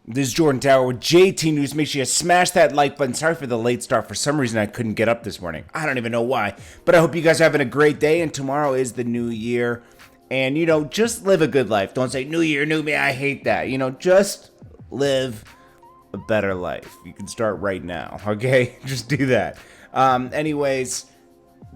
This is Jordan Tower with JT News. Make sure you smash that like button. Sorry for the late start. For some reason, I couldn't get up this morning. I don't even know why. But I hope you guys are having a great day. And tomorrow is the new year. And, just live a good life. Don't say, new year, new me. I hate that. Just live a better life. You can start right now, okay? Just do that. Anyways,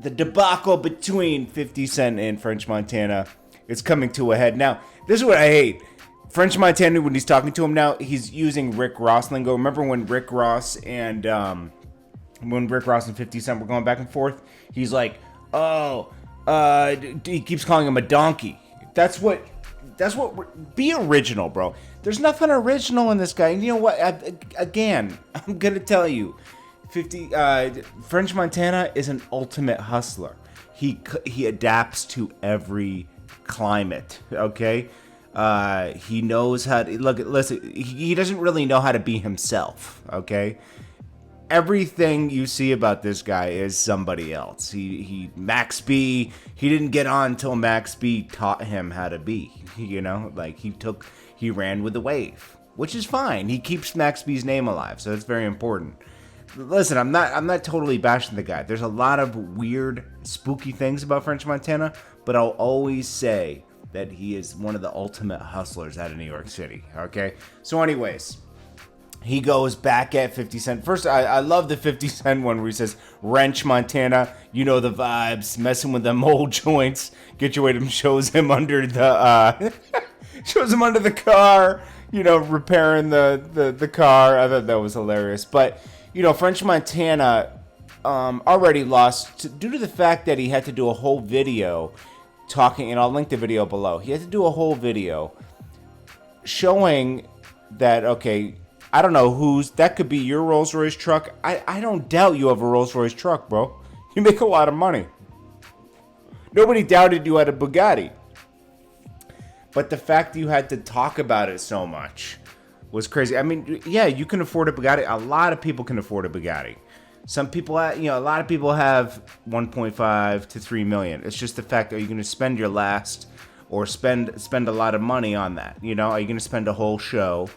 the debacle between 50 Cent and French Montana is coming to a head. Now, this is what I hate. French Montana, when he's talking to him now, he's using Rick Ross lingo. Remember when Rick Ross and 50 Cent were going back and forth? He's like, he keeps calling him a donkey. Be original, bro. There's nothing original in this guy. And you know what? Again, I'm going to tell you, French Montana is an ultimate hustler. He adapts to every climate, okay? He knows how to listen. He doesn't really know how to be himself. Okay, everything you see about this guy is somebody else. Max B. He didn't get on until Max B taught him how to be. He ran with the wave, which is fine. He keeps Max B's name alive, so it's very important. Listen, I'm not totally bashing the guy. There's a lot of weird, spooky things about French Montana, but I'll always say that he is one of the ultimate hustlers out of New York City, okay? So anyways, he goes back at 50 Cent. First, I love the 50 Cent one where he says, Wrench Montana, you know the vibes, messing with them old joints, get your way to him, shows him under the car, repairing the car. I thought that was hilarious. But, French Montana already lost due to the fact that he had to do a whole video talking, and I'll link the video below. He had to do a whole video showing that, okay, I don't know that could be your Rolls Royce truck. I don't doubt you have a Rolls Royce truck, bro. You make a lot of money. Nobody doubted you had a Bugatti. But the fact that you had to talk about it so much was crazy. I mean, yeah, you can afford a Bugatti. A lot of people can afford a Bugatti. Some people, a lot of people have 1.5 to 3 million. It's just the fact, are you going to spend your last or spend a lot of money on that? Are you going to spend a whole show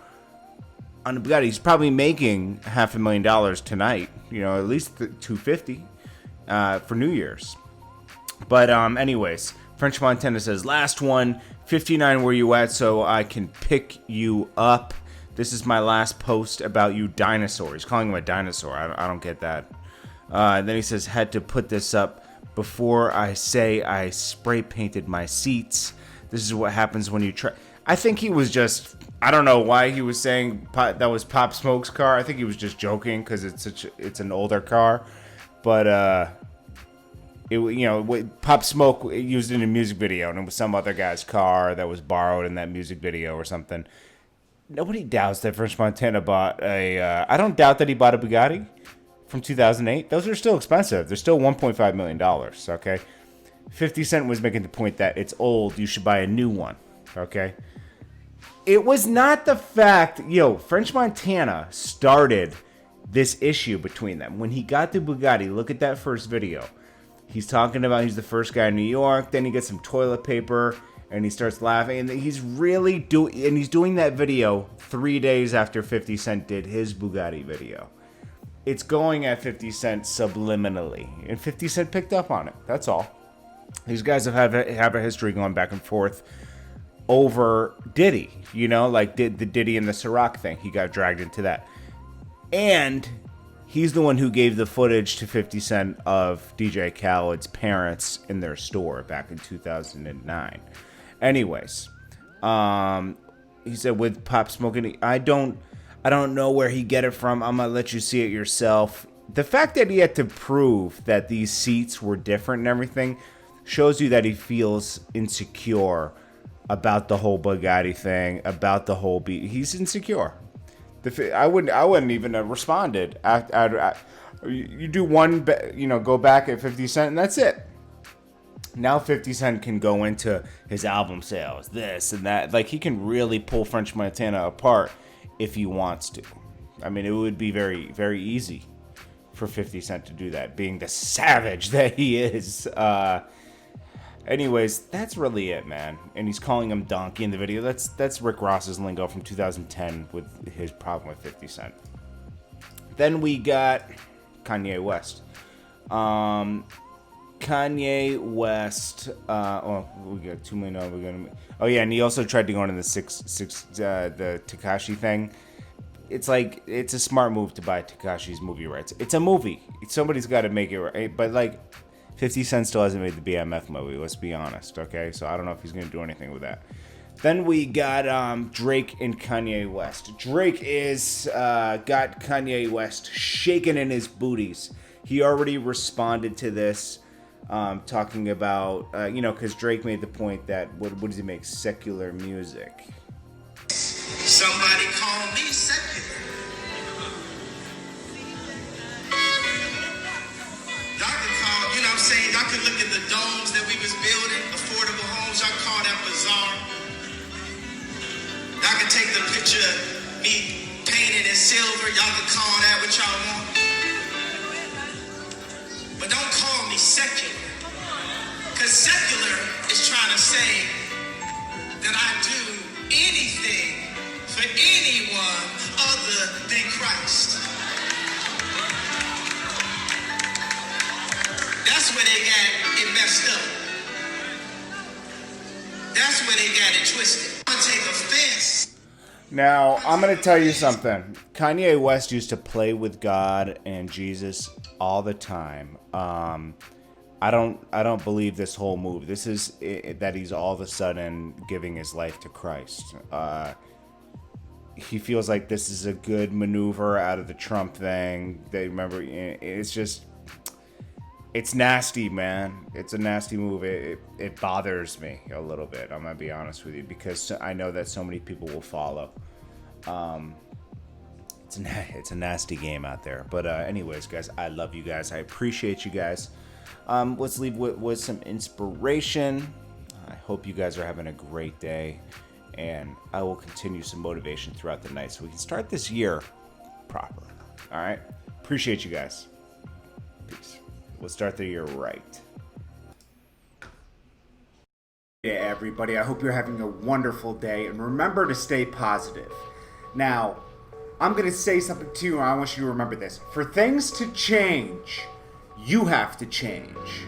on a Bugatti? He's probably making $500,000 tonight, at least $250 for New Year's. But anyways, French Montana says, last one, 59, where you at so I can pick you up. This is my last post about you, dinosaur. He's calling him a dinosaur. I don't get that. Then he says, had to put this up before I say I spray painted my seats. This is what happens when you try. I think he was just, I don't know why he was saying that was Pop Smoke's car. I think he was just joking because it's an older car. But, Pop Smoke used it in a music video, and it was some other guy's car that was borrowed in that music video or something. Nobody doubts that French Montana bought I don't doubt that he bought a Bugatti from 2008. Those are still expensive. They're still $1.5 million, okay? 50 Cent was making the point that it's old. You should buy a new one, okay? It was not the fact, French Montana started this issue between them. When he got the Bugatti, look at that first video. He's talking about he's the first guy in New York. Then he gets some toilet paper. And he starts laughing, and he's doing that video 3 days after 50 Cent did his Bugatti video. It's going at 50 Cent subliminally, and 50 Cent picked up on it. That's all. These guys have a history going back and forth over Diddy, like the Diddy and the Ciroc thing. He got dragged into that. And he's the one who gave the footage to 50 Cent of DJ Khaled's parents in their store back in 2009. Anyways, he said with Pop Smoking, I don't know where he get it from. I'm gonna let you see it yourself. The fact that he had to prove that these seats were different and everything shows you that he feels insecure about the whole Bugatti thing, about the whole beat. He's insecure. I wouldn't even have responded. You do one, go back at 50 Cent, and that's it. Now 50 Cent can go into his album sales, this and that. Like, he can really pull French Montana apart if he wants to. I mean, it would be very, very easy for 50 Cent to do that, being the savage that he is. Anyways, that's really it, man. And he's calling him donkey in the video. That's Rick Ross's lingo from 2010 with his problem with 50 Cent. Then we got Kanye West. Kanye West. We got 2 million. We're gonna. Oh yeah, and he also tried to go into the the Tekashi thing. It's like it's a smart move to buy Tekashi's movie rights. It's a movie. Somebody's got to make it right. But like, 50 Cent still hasn't made the BMF movie. Let's be honest, okay? So I don't know if he's gonna do anything with that. Then we got Drake and Kanye West. Drake is got Kanye West shaking in his booties. He already responded to this, talking about, because Drake made the point that, what does he make? Secular music. Somebody call me secular. Y'all can call, you know what I'm saying? Y'all can look at the domes that we was building, affordable homes. Y'all call that bizarre. Y'all can take the picture of me painted in silver. Y'all can call that what y'all want. But don't call me secular. Because secular is trying to say that I do anything for anyone other than Christ. That's where they got it messed up. That's where they got it twisted. I'm gonna take offense. Now, I'm going to tell you something. Kanye West used to play with God and Jesus all the time. I don't believe this whole move. This is that he's all of a sudden giving his life to Christ. He feels like this is a good maneuver out of the Trump thing. They remember, it's just, it's nasty, man. It's a nasty move. It bothers me a little bit. I'm gonna be honest with you, because I know that so many people will follow. It's a nasty game out there. But anyways, guys, I love you guys. I appreciate you guys. Let's leave with some inspiration. I hope you guys are having a great day, and I will continue some motivation throughout the night so we can start this year proper. All right? Appreciate you guys. Peace. We'll start the year right. Yeah, everybody, I hope you're having a wonderful day, and remember to stay positive. Now, I'm going to say something to you, and I want you to remember this. For things to change, you have to change.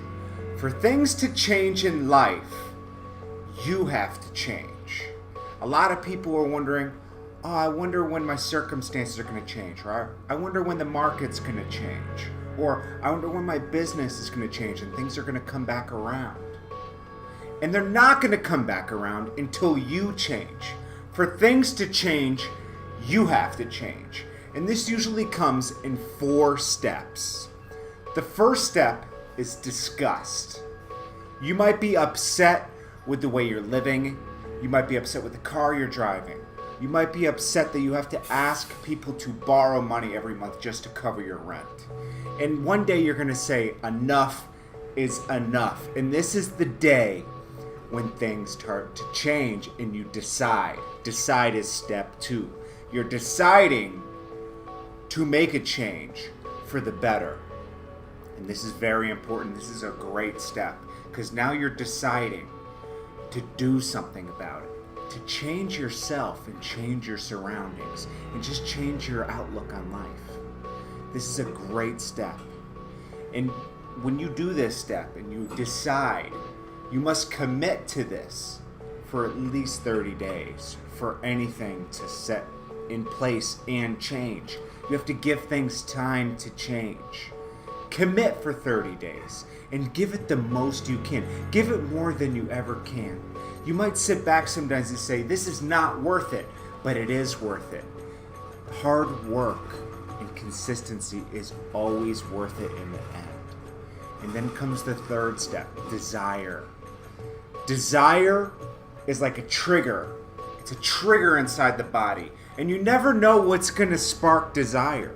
For things to change in life, you have to change. A lot of people are wondering, I wonder when my circumstances are going to change, right? I wonder when the market's going to change. Or I wonder when my business is going to change and things are going to come back around. And they're not going to come back around until you change. For things to change, you have to change. And this usually comes in 4 steps. The first step is disgust. You might be upset with the way you're living. You might be upset with the car you're driving. You might be upset that you have to ask people to borrow money every month just to cover your rent. And one day you're going to say, enough is enough. And this is the day when things start to change and you decide. Decide is step 2. You're deciding to make a change for the better. And this is very important. This is a great step, because now you're deciding to do something about it, to change yourself and change your surroundings and just change your outlook on life. This is a great step. And when you do this step and you decide, you must commit to this for at least 30 days for anything to set in place and change. You have to give things time to change. Commit for 30 days and give it the most you can. Give it more than you ever can. You might sit back sometimes and say, this is not worth it, but it is worth it. Hard work and consistency is always worth it in the end. And then comes the third step, desire. Desire is like a trigger. It's a trigger inside the body. And you never know what's going to spark desire.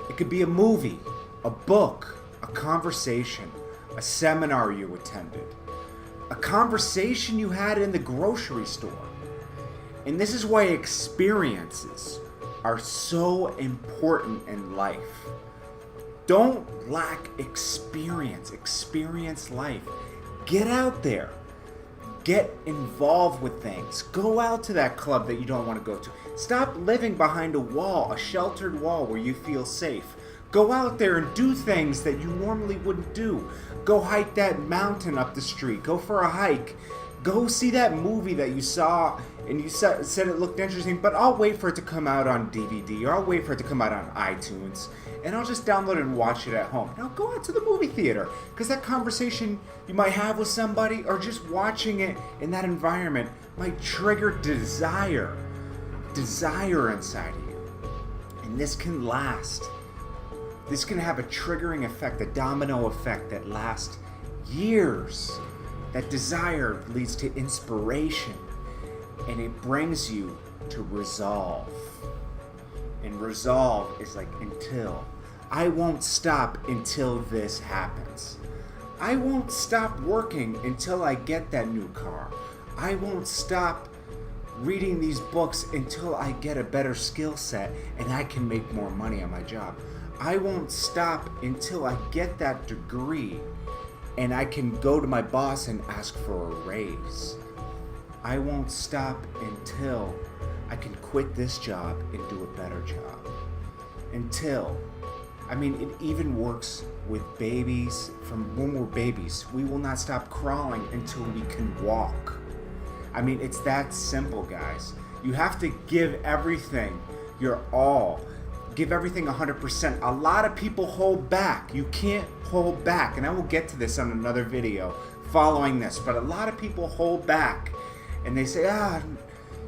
It could be a movie, a book, a conversation, a seminar you attended, a conversation you had in the grocery store. And this is why experiences are so important in life. Don't lack experience. Experience life. Get out there. Get involved with things. Go out to that club that you don't want to go to. Stop living behind a wall, a sheltered wall where you feel safe. Go out there and do things that you normally wouldn't do. Go hike that mountain up the street. Go for a hike. Go see that movie that you saw and you said it looked interesting, but I'll wait for it to come out on DVD, or I'll wait for it to come out on iTunes, and I'll just download it and watch it at home. Now go out to the movie theater, because that conversation you might have with somebody, or just watching it in that environment, might trigger desire inside of you. And this can last. This can have a triggering effect, a domino effect that lasts years. That desire leads to inspiration, and it brings you to resolve. And resolve is like until. I won't stop until this happens. I won't stop working until I get that new car. I won't stop reading these books until I get a better skill set and I can make more money on my job. I won't stop until I get that degree and I can go to my boss and ask for a raise. I won't stop until I can quit this job and do a better job. It even works with babies. From when we're babies, we will not stop crawling until we can walk. It's that simple, guys. You have to give everything your all. Give everything 100%. A lot of people hold back. You can't hold back. And I will get to this on another video following this. But a lot of people hold back. And they say,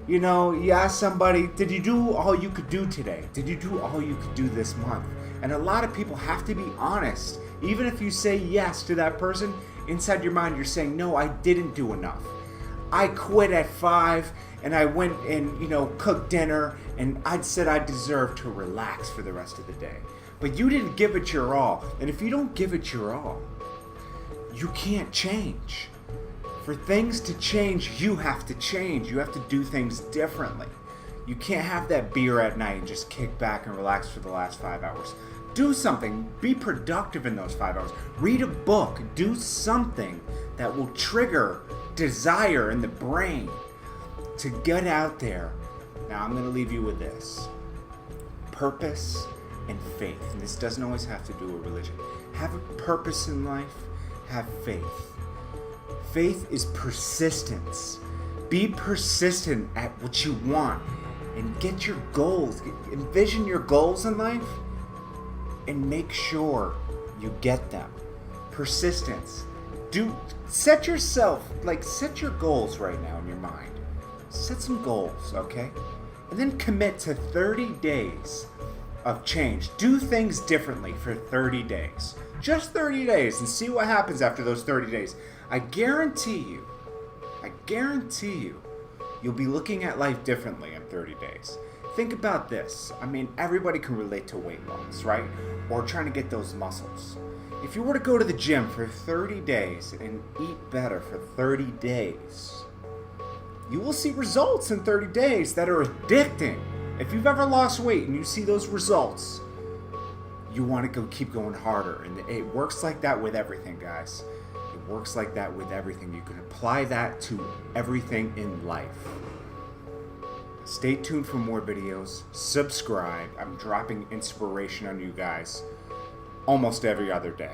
you ask somebody, did you do all you could do today? Did you do all you could do this month? And a lot of people have to be honest. Even if you say yes to that person, inside your mind you're saying, no, I didn't do enough. I quit at 5 and I went and, cooked dinner and I said I deserved to relax for the rest of the day. But you didn't give it your all. And if you don't give it your all, you can't change. For things to change, you have to change. You have to do things differently. You can't have that beer at night and just kick back and relax for the last 5 hours. Do something. Be productive in those 5 hours. Read a book. Do something that will trigger desire in the brain to get out there. Now I'm going to leave you with this. Purpose and faith. And this doesn't always have to do with religion. Have a purpose in life. Have faith. Faith is persistence. Be persistent at what you want and get your goals. Envision your goals in life and make sure you get them. Persistence. Set your goals right now in your mind. Set some goals, okay? And then commit to 30 days of change. Do things differently for 30 days. Just 30 days and see what happens after those 30 days. I guarantee you, you'll be looking at life differently in 30 days. Think about this. Everybody can relate to weight loss, right? Or trying to get those muscles. If you were to go to the gym for 30 days and eat better for 30 days, you will see results in 30 days that are addicting. If you've ever lost weight and you see those results, you want to keep going harder. And it works like that with everything, guys. It works like that with everything. You can apply that to everything in life. Stay tuned for more videos. Subscribe. I'm dropping inspiration on you guys almost every other day.